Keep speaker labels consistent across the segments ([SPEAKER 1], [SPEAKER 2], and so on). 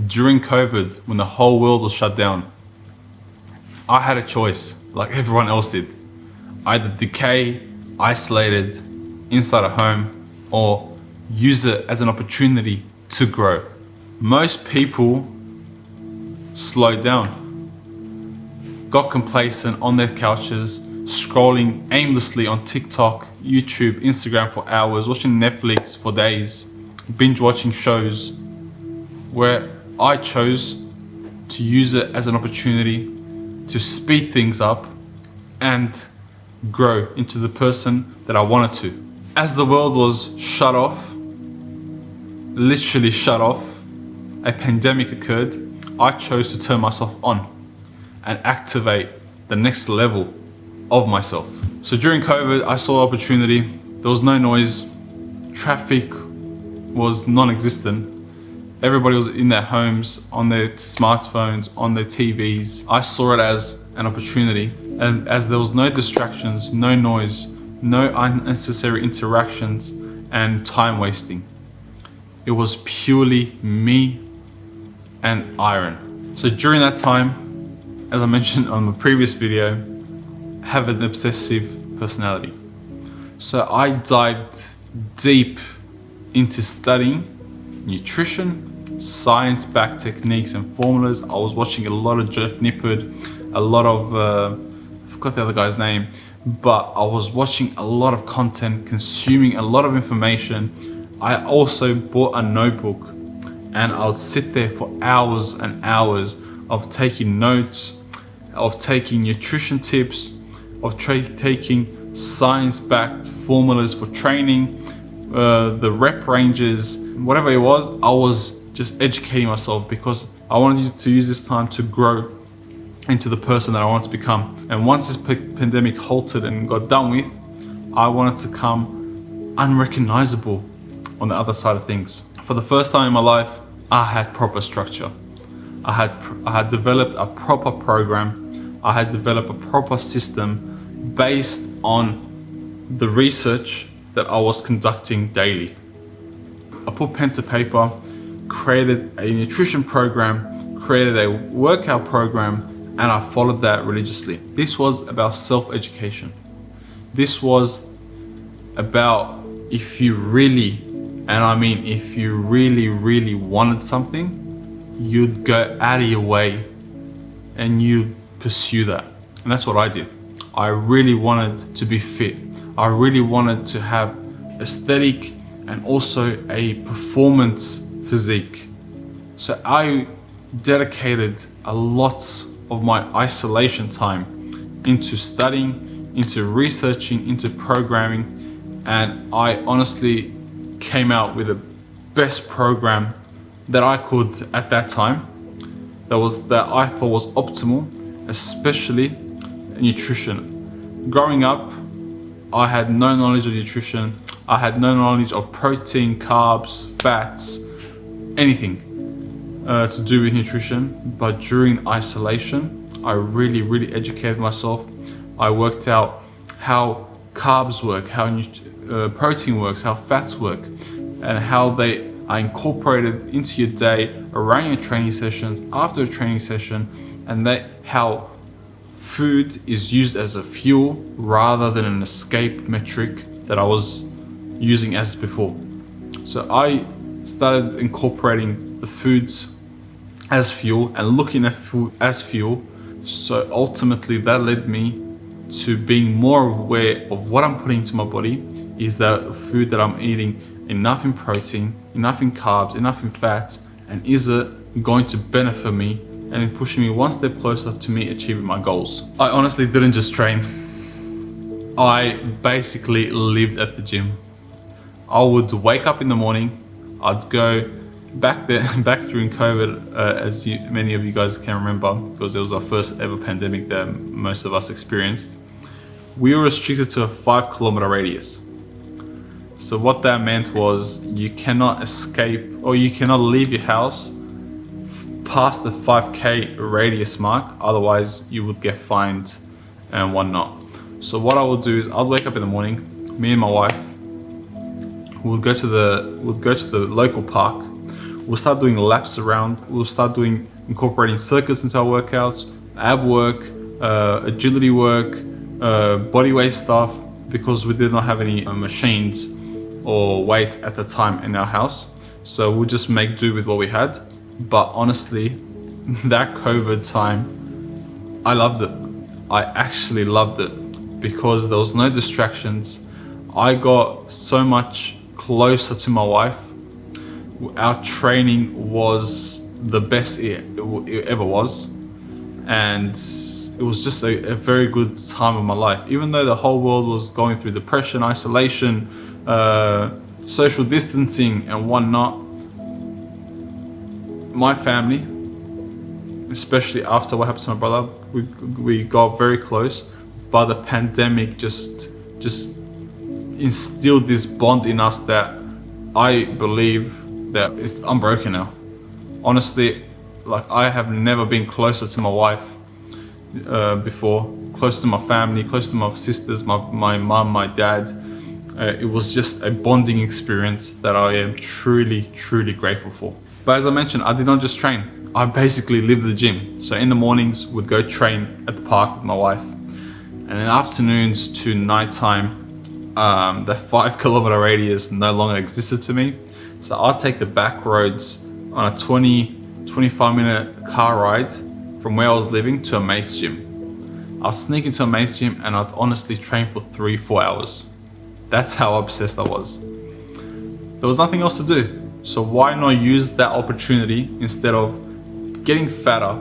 [SPEAKER 1] during COVID, when the whole world was shut down, I had a choice, like everyone else did. Either decay, isolated, inside a home, or use it as an opportunity to grow. Most people slowed down, got complacent on their couches, scrolling aimlessly on TikTok, YouTube, Instagram for hours, watching Netflix for days, binge watching shows, where I chose to use it as an opportunity to speed things up and grow into the person that I wanted to. As the world was shut off, literally shut off, a pandemic occurred, I chose to turn myself on and activate the next level of myself. So during COVID, I saw opportunity. There was no noise. Traffic was non-existent. Everybody was in their homes, on their smartphones, on their TVs. I saw it as an opportunity. And as there was no distractions, no noise, no unnecessary interactions and time wasting. It was purely me and iron. So during that time, as I mentioned on the previous video, have an obsessive personality. So I dived deep into studying nutrition, science-backed techniques and formulas. I was watching a lot of Jeff Nippard, a lot of, I forgot the other guy's name, but I was watching a lot of content, consuming a lot of information. I also bought a notebook and I would sit there for hours and hours of taking notes, of taking nutrition tips, of taking science-backed formulas for training, the rep ranges, whatever it was. I was just educating myself because I wanted to use this time to grow into the person that I wanted to become. And once this pandemic halted and got done with, I wanted to come unrecognizable on the other side of things. For the first time in my life, I had proper structure. I had developed a proper program. I had developed a proper system based on the research that I was conducting daily. I put pen to paper, created a nutrition program, created a workout program, and I followed that religiously. This was about self-education. This was about if you really, and I mean if you really, really wanted something, you'd go out of your way and you'd pursue that. And that's what I did. I really wanted to be fit. I really wanted to have aesthetic and also a performance physique. So I dedicated a lot of my isolation time into studying, into researching, into programming, and I honestly came out with the best program that I could at that time, that I thought was optimal, especially nutrition. Growing up, I had no knowledge of nutrition. I had no knowledge of protein, carbs, fats, anything to do with nutrition. But during isolation, I really educated myself. I worked out how carbs work, how protein works, how fats work, and how they are incorporated into your day, around your training sessions, after a training session, and how food is used as a fuel rather than an escape metric that I was using as before. So I started incorporating the foods as fuel and looking at food as fuel. So ultimately that led me to being more aware of what I'm putting into my body. Is that food that I'm eating enough in protein, enough in carbs, enough in fats, and is it going to benefit me and in pushing me one step closer to me achieving my goals? I honestly didn't just train. I basically lived at the gym. I would wake up in the morning. I'd go back during COVID, as many of you guys can remember, because it was our first ever pandemic that most of us experienced. We were restricted to a 5-kilometer radius. So what that meant was you cannot escape or you cannot leave your house past the 5K radius mark, otherwise you would get fined and whatnot. So what I would do is I'd wake up in the morning, me and my wife would go to the local park. We'll start doing laps around. We'll start incorporating circuits into our workouts, ab work, agility work, body weight stuff, because we did not have any machines or weights at the time in our house. So we'll just make do with what we had. But honestly, that COVID time, I loved it. I actually loved it because there was no distractions. I got so much closer to my wife. Our training was the best it ever was. And it was just a very good time of my life. Even though the whole world was going through depression, isolation, social distancing and whatnot, my family, especially after what happened to my brother, we got very close. But the pandemic just instilled this bond in us that I believe that it's unbroken now. Honestly, like, I have never been closer to my wife before, close to my family, close to my sisters, my mum, my dad. It was just a bonding experience that I am truly, truly grateful for. But as I mentioned, I did not just train. I basically lived the gym. So in the mornings, would go train at the park with my wife. And in the afternoons to nighttime, that 5 kilometer radius no longer existed to me. So I'd take the back roads on a 25 minute car ride from where I was living to a mate's gym. I'll sneak into a mate's gym and I'd honestly train for 3-4 hours. That's how obsessed I was. There was nothing else to do. So why not use that opportunity instead of getting fatter,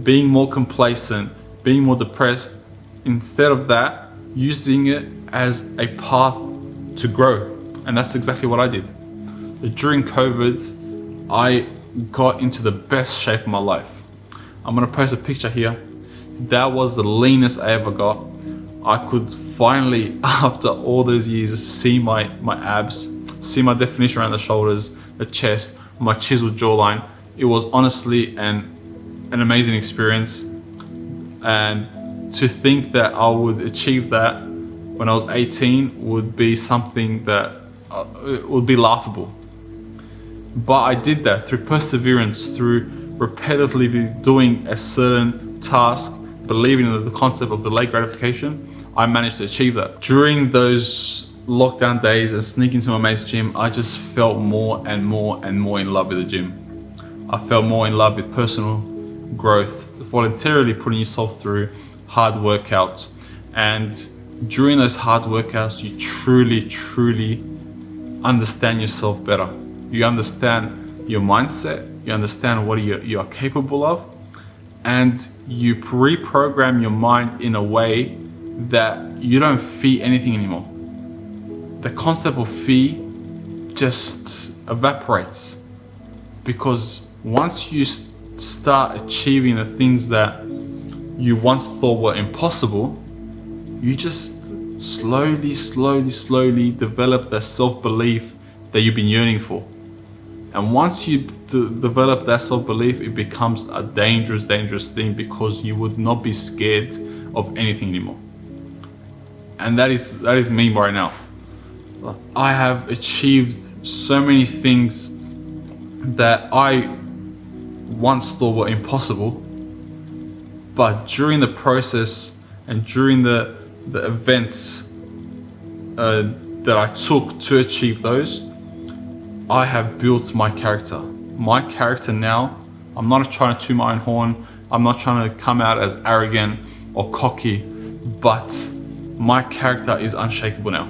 [SPEAKER 1] being more complacent, being more depressed? Instead of that, using it as a path to grow. And that's exactly what I did. During COVID, I got into the best shape of my life. I'm gonna post a picture here. That was the leanest I ever got. I could finally, after all those years, see my abs, see my definition around the shoulders, the chest, my chiseled jawline. It was honestly an amazing experience. And to think that I would achieve that when I was 18 would be something that would be laughable. But I did that through perseverance, through repetitively doing a certain task, believing in the concept of delayed gratification. I managed to achieve that. During those lockdown days and sneaking to my mate's gym, I just felt more and more and more in love with the gym. I felt more in love with personal growth, voluntarily putting yourself through hard workouts. And during those hard workouts, you truly understand yourself better. You understand your mindset, you understand what you are capable of, and you reprogram your mind in a way that you don't fear anything anymore. The concept of fear just evaporates, because once you start achieving the things that you once thought were impossible, you just slowly develop that self-belief that you've been yearning for. And once you develop that self-belief, it becomes a dangerous thing, because you would not be scared of anything anymore. And that is me right now. I have achieved so many things that I once thought were impossible, but during the process and during the events that I took to achieve those, I have built my character. My character now, I'm not trying to toot my own horn, I'm not trying to come out as arrogant or cocky, but my character is unshakable now.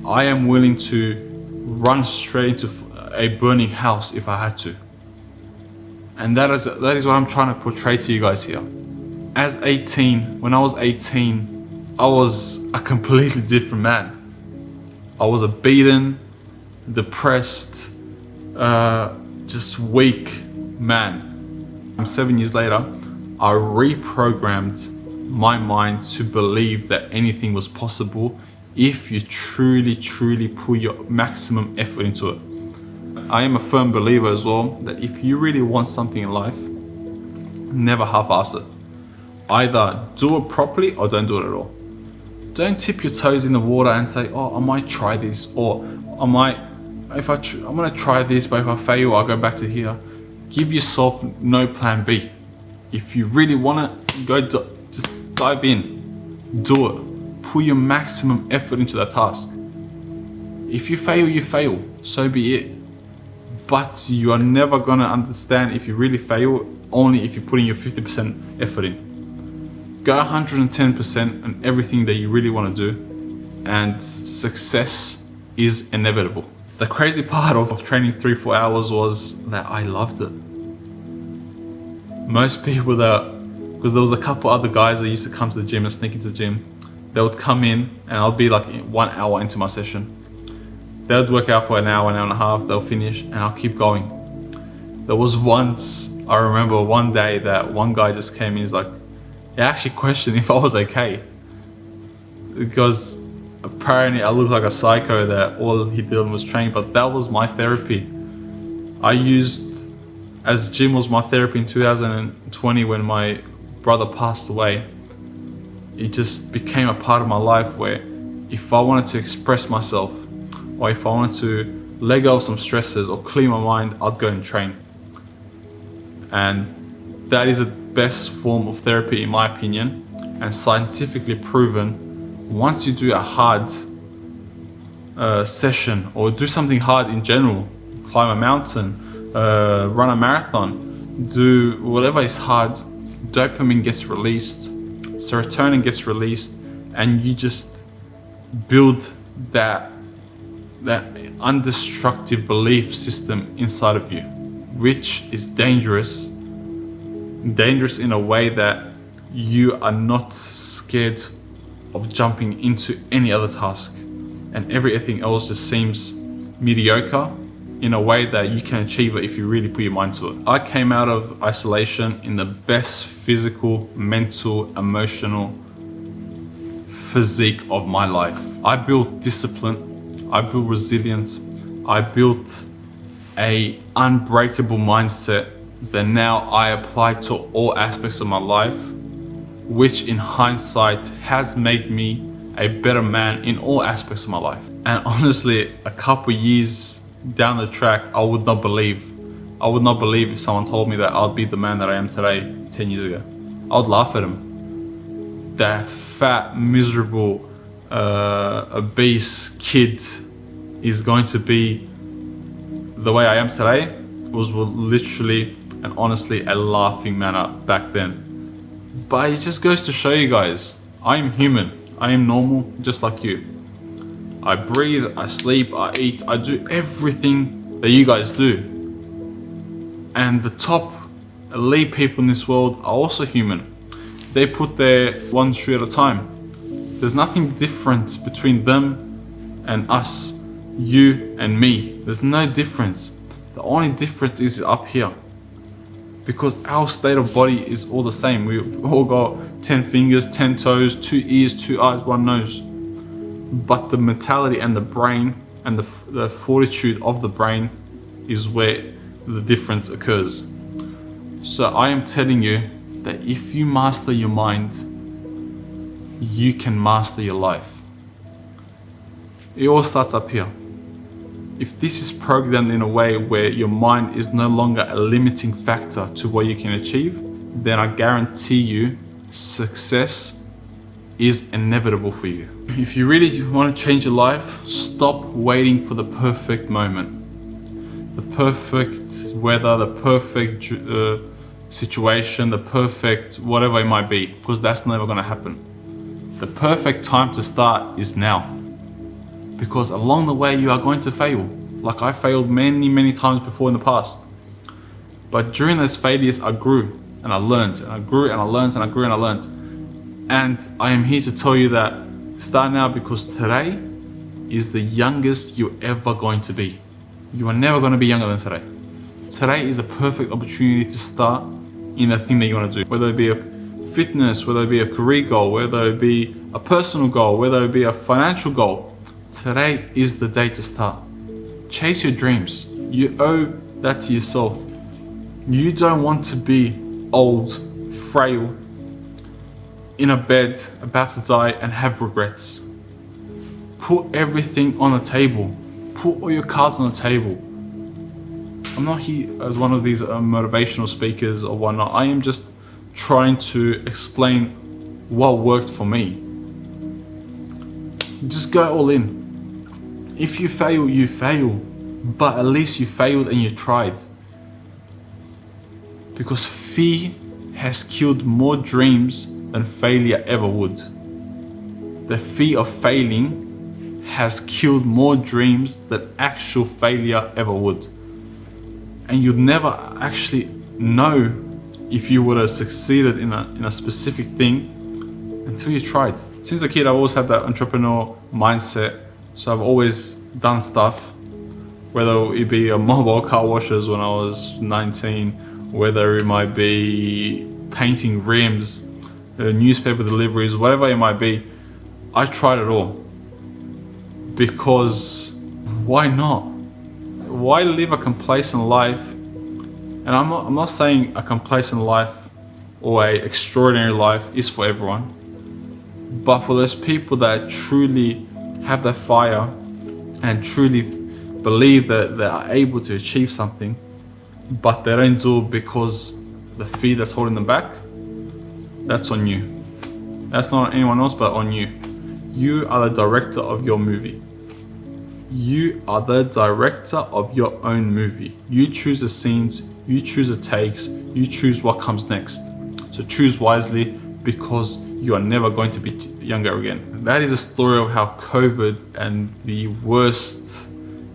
[SPEAKER 1] I am willing to run straight into a burning house if I had to. And that is what I'm trying to portray to you guys here. When I was 18, I was a completely different man. I was a beaten, depressed, just weak man. 7 years later, I reprogrammed my mind to believe that anything was possible if you truly put your maximum effort into it. I am a firm believer as well that if you really want something in life, never half-ass it. Either do it properly or don't do it at all. Don't tip your toes in the water and say, oh, I might try this, or I might I'm gonna try this, but if I fail, I'll go back to here. Give yourself no plan B. If you really want it, just dive in, do it. Put your maximum effort into that task. If you fail, you fail. So be it. But you are never gonna understand if you really fail, only if you're putting your 50% effort in. Go 110% on everything that you really want to do, and success is inevitable. The crazy part of training 3-4 hours was that I loved it. Most people because there was a couple other guys that used to come to the gym and sneak into the gym, they would come in and I'll be like 1 hour into my session. They would work out for an hour and a half, they'll finish, and I'll keep going. There was once, I remember one day that one guy just came in, he's like, he actually questioned if I was okay. Because apparently I looked like a psycho that all he did was train, but that was my therapy. As gym was my therapy in 2020 when my brother passed away, it just became a part of my life where if I wanted to express myself, or if I wanted to let go of some stresses or clear my mind, I'd go and train. And that is the best form of therapy in my opinion, and scientifically proven. Once you do a hard session or do something hard in general, climb a mountain, run a marathon, do whatever is hard, dopamine gets released, serotonin gets released, and you just build that undestructive belief system inside of you, which is dangerous in a way that you are not scared of jumping into any other task, and everything else just seems mediocre in a way that you can achieve it if you really put your mind to it. I came out of isolation in the best physical, mental, emotional physique of my life. I built discipline, I built resilience, I built a unbreakable mindset that now I apply to all aspects of my life, which in hindsight has made me a better man in all aspects of my life. And honestly, a couple years down the track, I would not believe if someone told me that I'd be the man that I am today 10 years ago. I would laugh at him. That fat, miserable, obese kid is going to be the way I am today was literally and honestly a laughing matter back then. But it just goes to show you guys, I am human. I am normal, just like you. I breathe, I sleep, I eat, I do everything that you guys do. And the top elite people in this world are also human. They put their one shoe at a time. There's nothing different between them and us, you and me. There's no difference. The only difference is up here. Because our state of body is all the same. We've all got 10 fingers, 10 toes, 2 ears, 2 eyes, 1 nose. But the mentality and the brain and the fortitude of the brain is where the difference occurs. So I am telling you that if you master your mind, you can master your life. It all starts up here. If this is programmed in a way where your mind is no longer a limiting factor to what you can achieve, then I guarantee you success is inevitable for you. If you really want to change your life, stop waiting for the perfect moment. The perfect weather, the perfect situation, the perfect whatever it might be, because that's never going to happen. The perfect time to start is now. Because along the way you are going to fail. Like I failed many times before in the past. But during those failures I grew and I learned and I grew and I learned and I grew and I learned. And I am here to tell you that start now, because today is the youngest you're ever going to be. You are never going to be younger than today. Today is a perfect opportunity to start in the thing that you want to do. Whether it be a fitness, whether it be a career goal, whether it be a personal goal, whether it be a financial goal. Today is the day to start. Chase your dreams. You owe that to yourself. You don't want to be old, frail, in a bed, about to die and have regrets. Put everything on the table. Put all your cards on the table. I'm not here as one of these motivational speakers or whatnot. I am just trying to explain what worked for me. Just go all in. If you fail, you fail. But at least you failed and you tried. Because fear has killed more dreams than failure ever would. The fear of failing has killed more dreams than actual failure ever would. And you'd never actually know if you would have succeeded in a specific thing until you tried. Since a kid, I've always had that entrepreneur mindset. So I've always done stuff, whether it be a mobile car washes when I was 19, whether it might be painting rims, newspaper deliveries, whatever it might be. I tried it all. Because why not? Why live a complacent life? And I'm not saying a complacent life or a extraordinary life is for everyone. But for those people that truly have that fire and truly believe that they are able to achieve something, but they don't do it because the fear that's holding them back, that's on you. That's not on anyone else but on you. You are the director of your movie. You are the director of your own movie. You choose the scenes, you choose the takes, you choose what comes next. So choose wisely, because you are never going to be younger again. That is a story of how COVID and the worst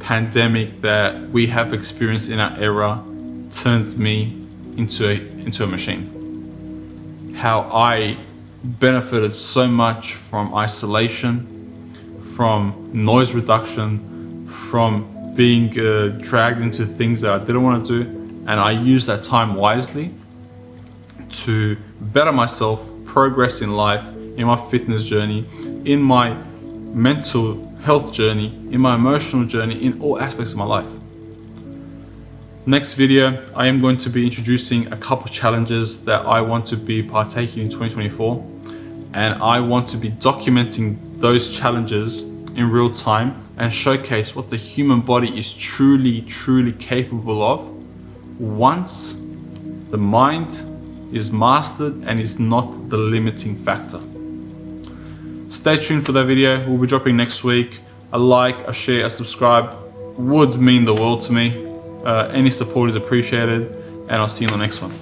[SPEAKER 1] pandemic that we have experienced in our era turned me into a machine. How I benefited so much from isolation, from noise reduction, from being dragged into things that I didn't want to do, and I used that time wisely to better myself, progress in life, in my fitness journey, in my mental health journey, in my emotional journey, in all aspects of my life. Next video, I am going to be introducing a couple challenges that I want to be partaking in 2024, and I want to be documenting those challenges in real time and showcase what the human body is truly capable of once the mind is mastered and is not the limiting factor. Stay tuned for that video. We'll be dropping next week. A like, a share, a subscribe would mean the world to me. Any support is appreciated, and I'll see you in the next one.